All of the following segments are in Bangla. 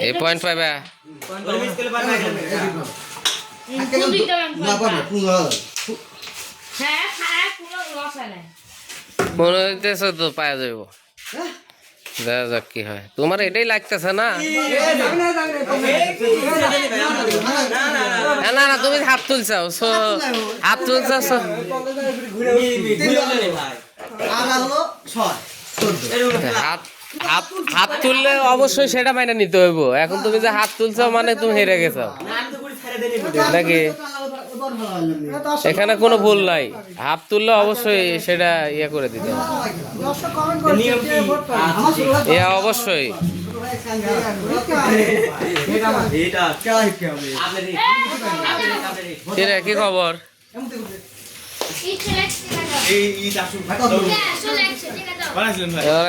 এই পয়েন্ট পাইবা মনে হইতেছে তো পাওয়া যাইব দেখা যাক কি হয় তোমার এটাই লাগতেছে না না না তুমি হাত তুলছাও হাত তুলছো হাত তুললে অবশ্যই সেটা মাইনে নিতে হইব এখন তুমি যে হাত তুলছো মানে তুমি হেরে গেছো নাকি এখানে কোনো ভুল নাই হাত তুললে অবশ্যই সেটা ইয়ে করে দিতে হবে অবশ্যই কি খবর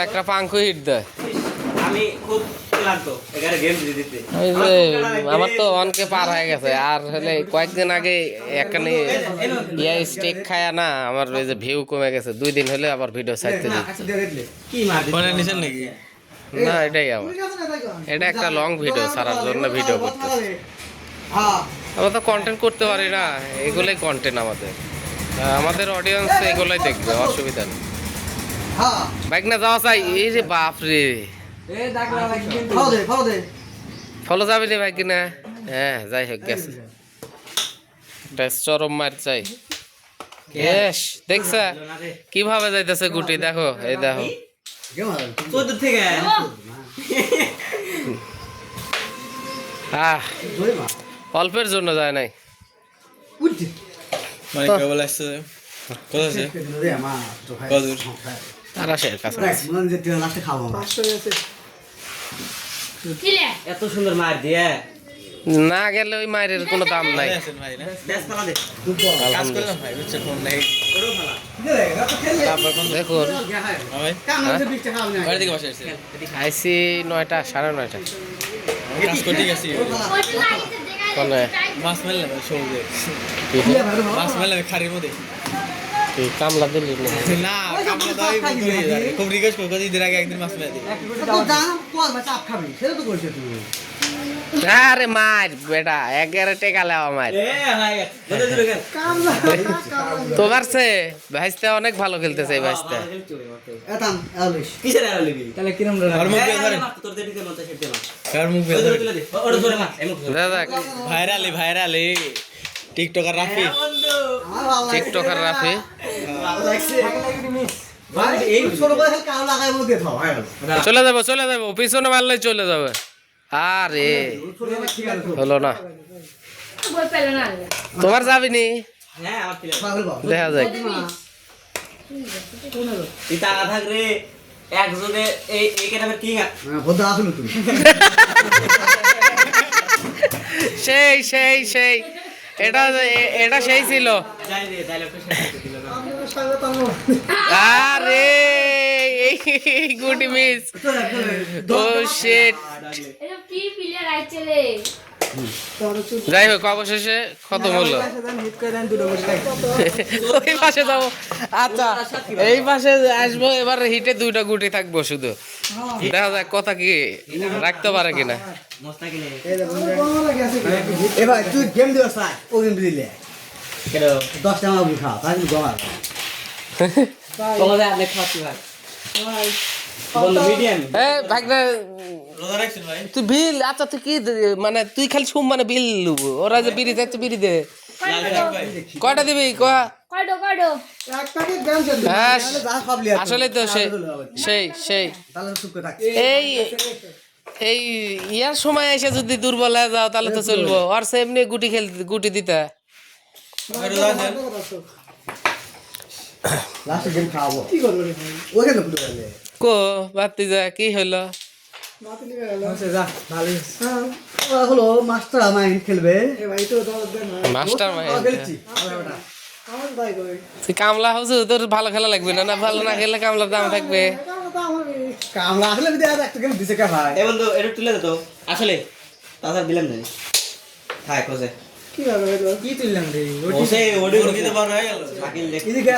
একটা পাঙ্কু হিট দেয় আমার তো অনকে পার হয়ে গেছে আর হলে কয়েকদিন আগে এখানে স্টেক খায় না আমার ওই যে ভিউ কমে গেছে 2 দিন হলে আবার ভিডিও ছাড়তে দিচ্ছে না এটাই আমার এটা একটা লং ভিডিও ছাড়ার জন্য ভিডিও করতেছে আমরা তো কন্টেন্ট করতে পারি না এগুলোই কন্টেন্ট আমাদের অডিয়েন্স এগুলোই দেখবে অসুবিধা নেই বাইক না যাওয়া চাই এই যে বাপ রে ফলো যাবে রে বাইক না হ্যাঁ যাই হোক গেছে চরম মার চাই দেখছ কিভাবে যাইতেছে গুটি দেখো এই দেখো অল্পের জন্য যায় নাই এত সুন্দর মার দিয়ে না গেলে ওই মায়ের কোনো দাম নাই দেখুন আইসি 9টা 9:30 কামলা দিলি না কামলা দাই খুব রিকোয়েস্ট করো ঈদের আগে একদিন মাছ মেরে দিই আরে মার বেটা 11 টাকা লেওয়া মার তোমার সে ভাইস্তা অনেক ভালো খেলতেছে এই ভাইস্তা ভাইরাল টিকটকার রাফি চলে যাবো পিছনে মারলে চলে যাবে আরে হলো না তোমার যাবি নি দেখা যায় সেই এটা সেই ছিল আরে গুড মিস ও শিট যাই হোক অবশেষে খতম হলো ওই পাশে যাবো আচ্ছা এই পাশে আসবো এবার হিটে 2টা গুটি থাকবো শুধু দেখা যাক কথা কি রাখতে পারে কিনা এবার তুই গেম দিবস ও গেম দিলে 10 টাকা আমি খাও তাই জমা বলো আপনি খাচ্ছি ভাই বলো মিডিয়াম তুই বিল আচ্ছা তুই কি মানে তুই খালি শুম মানে বিল লুবো ওরা যে বিড়ি যাচ্ছে বিড়ি দে কয়টা দিবি আসলে তো সেই এই ইয়ার সময় এসে যদি দুর্বল হয়ে যাও তাহলে তো চলবো আর এমনি গুটি দিতে কো বাতি যা কি হইলো মাস্টার মাইন্ড খেলবে মাস্টার মাইন্ড তুই কামলা হচ্ছে তোর ভালো খেলা লাগবে না ভালো না খেললে কামলার দাম থাকবে কামলা আসলে একটা গেম দিছে কা ভাই এ বন্ধু এটা তুলে দে তো আসলে তাছাড়া দিলাম না থাক কোসে কি হবে কি তুললাম রে ওসে ওডি দিতে পার হয়ে গেল এদিকে